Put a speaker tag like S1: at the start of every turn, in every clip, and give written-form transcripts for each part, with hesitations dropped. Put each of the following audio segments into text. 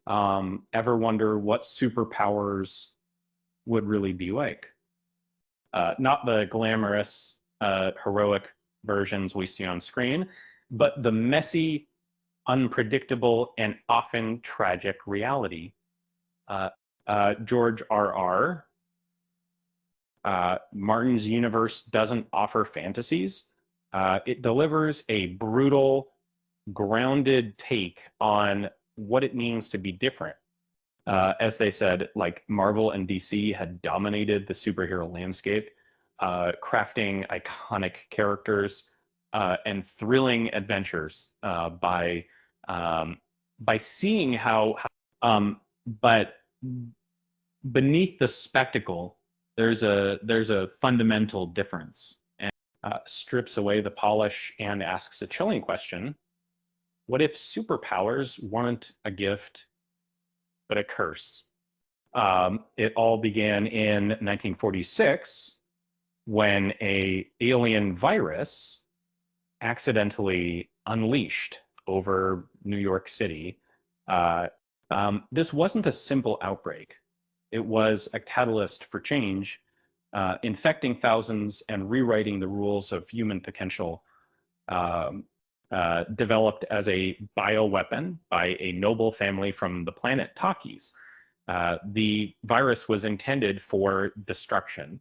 S1: Ever wonder what superpowers would really be like? Not the glamorous, heroic versions we see on screen, but the messy, unpredictable, and often tragic reality. Uh, George R. Martin's universe doesn't offer fantasies. It delivers a brutal, grounded take on what it means to be different. As they said, like Marvel and DC had dominated the superhero landscape, crafting iconic characters and thrilling adventures by seeing but beneath the spectacle, there's a fundamental difference, and strips away the polish and asks a chilling question: what if superpowers weren't a gift but a curse? It all began in 1946 when a alien virus accidentally unleashed over New York City. This wasn't a simple outbreak. It was a catalyst for change, infecting thousands and rewriting the rules of human potential. Um, Developed as a bioweapon by a noble family from the planet Takis. The virus was intended for destruction,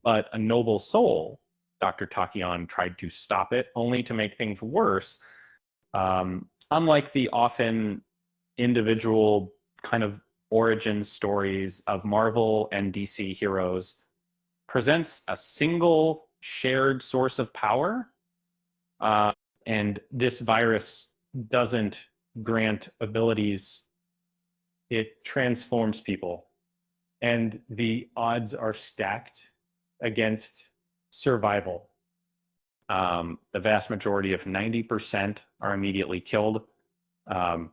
S1: but a noble soul, Dr. Takion, tried to stop it, only to make things worse. Unlike the often individual kind of origin stories of Marvel and DC heroes, presents a single shared source of power. And this virus doesn't grant abilities, it transforms people. And the odds are stacked against survival. The vast majority of 90% are immediately killed. Um,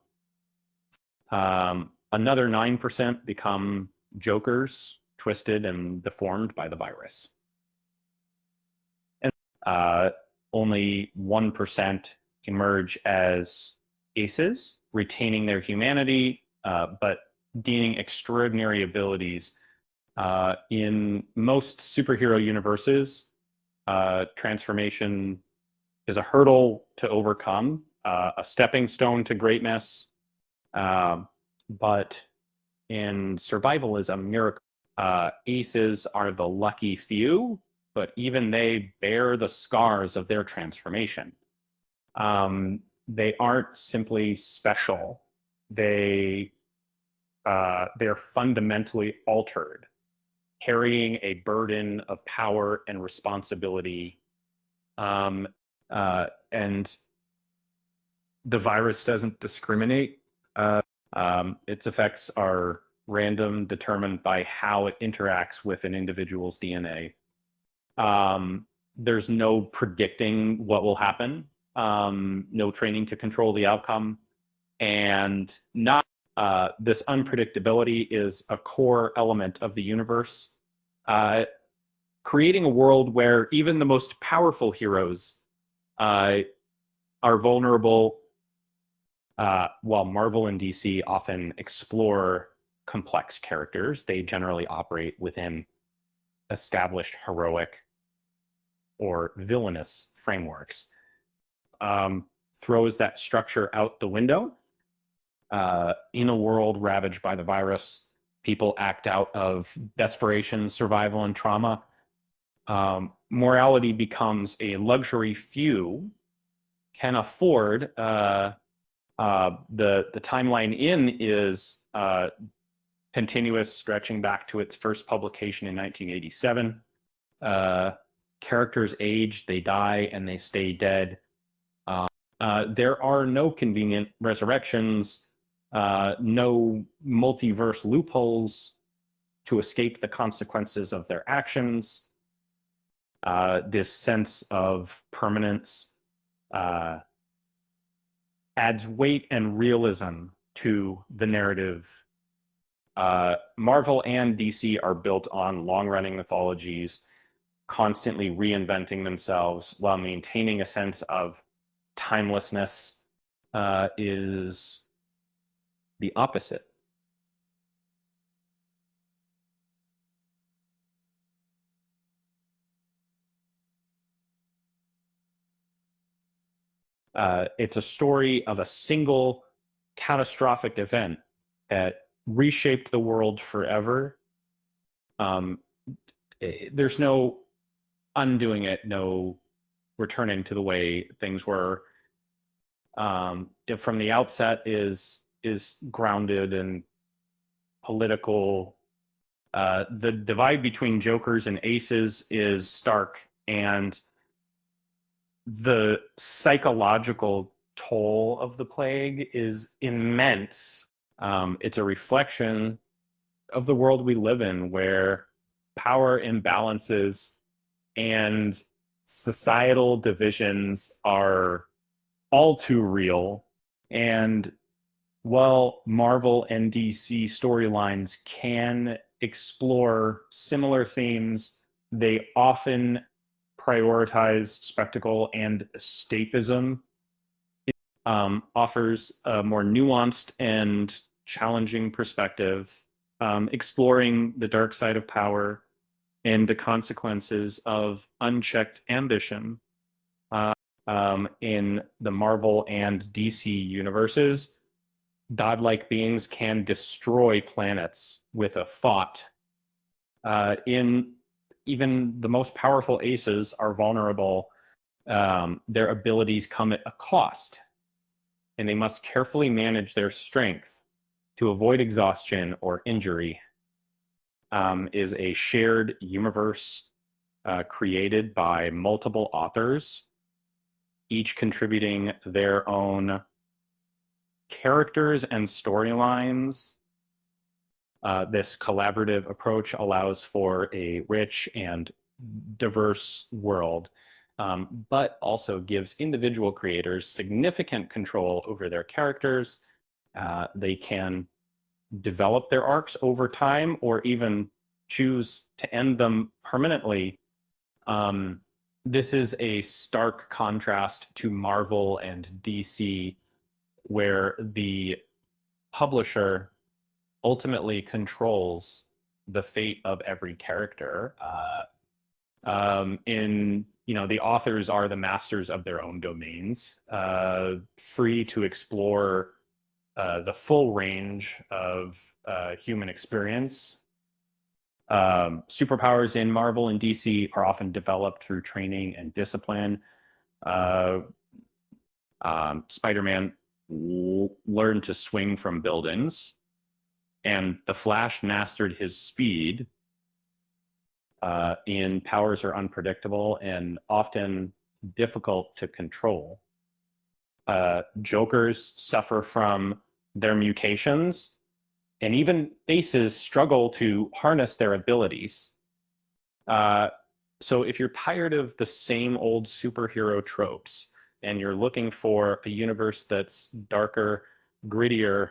S1: Another 9% become jokers, twisted and deformed by the virus. And only 1% emerge as aces, retaining their humanity, but gaining extraordinary abilities. In most superhero universes, transformation is a hurdle to overcome, a stepping stone to greatness. But in survival is a miracle. Aces are the lucky few, but even they bear the scars of their transformation. They aren't simply special. They're fundamentally altered, carrying a burden of power and responsibility. And the virus doesn't discriminate. Its effects are random, determined by how it interacts with an individual's DNA. There's no predicting what will happen, no training to control the outcome, and not this unpredictability is a core element of the universe, creating a world where even the most powerful heroes are vulnerable, while Marvel and DC often explore complex characters. They generally operate within established heroic or villainous frameworks. Throws that structure out the window. In a world ravaged by the virus, people act out of desperation, survival, and trauma. Morality becomes a luxury few can afford. The timeline in is continuous, stretching back to its first publication in 1987. Characters age, they die, and they stay dead. There are no convenient resurrections, no multiverse loopholes to escape the consequences of their actions. This sense of permanence adds weight and realism to the narrative. Marvel and DC are built on long-running mythologies, constantly reinventing themselves while maintaining a sense of timelessness. Is the opposite It's a story of a single catastrophic event that reshaped the world forever. Um, there's no undoing it, no returning to the way things were. From the outset is grounded in political. The divide between jokers and aces is stark, and the psychological toll of the plague is immense. It's a reflection of the world we live in, where power imbalances and societal divisions are all too real. And while Marvel and DC storylines can explore similar themes, they often prioritize spectacle and escapism. Offers a more nuanced and challenging perspective, exploring the dark side of power and the consequences of unchecked ambition. In the Marvel and DC universes, godlike beings can destroy planets with a thought. In even the most powerful aces are vulnerable. Their abilities come at a cost, and they must carefully manage their strength to avoid exhaustion or injury. Is a shared universe created by multiple authors, each contributing their own characters and storylines. This collaborative approach allows for a rich and diverse world, but also gives individual creators significant control over their characters. They can develop their arcs over time or even choose to end them permanently. This is a stark contrast to Marvel and DC, where the publisher ultimately controls the fate of every character. The authors are the masters of their own domains, free to explore the full range of human experience. Superpowers in Marvel and DC are often developed through training and discipline. Uh, Spider-Man learned to swing from buildings, and the Flash mastered his speed. In powers are unpredictable and often difficult to control. Jokers suffer from their mutations, and even aces struggle to harness their abilities. So if you're tired of the same old superhero tropes and you're looking for a universe that's darker, grittier,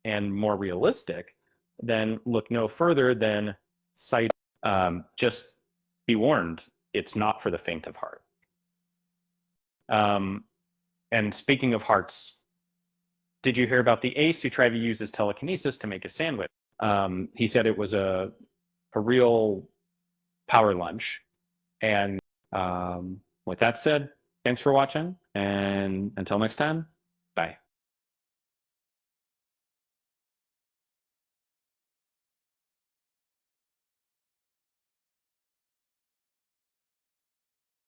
S1: and more realistic, then look no further than Sight. Just be warned, it's not for the faint of heart. Um, and speaking of hearts, did you hear about the ace who tried to use his telekinesis to make a sandwich? He said it was a real power lunch. And with that said, thanks for watching. And until next time, bye.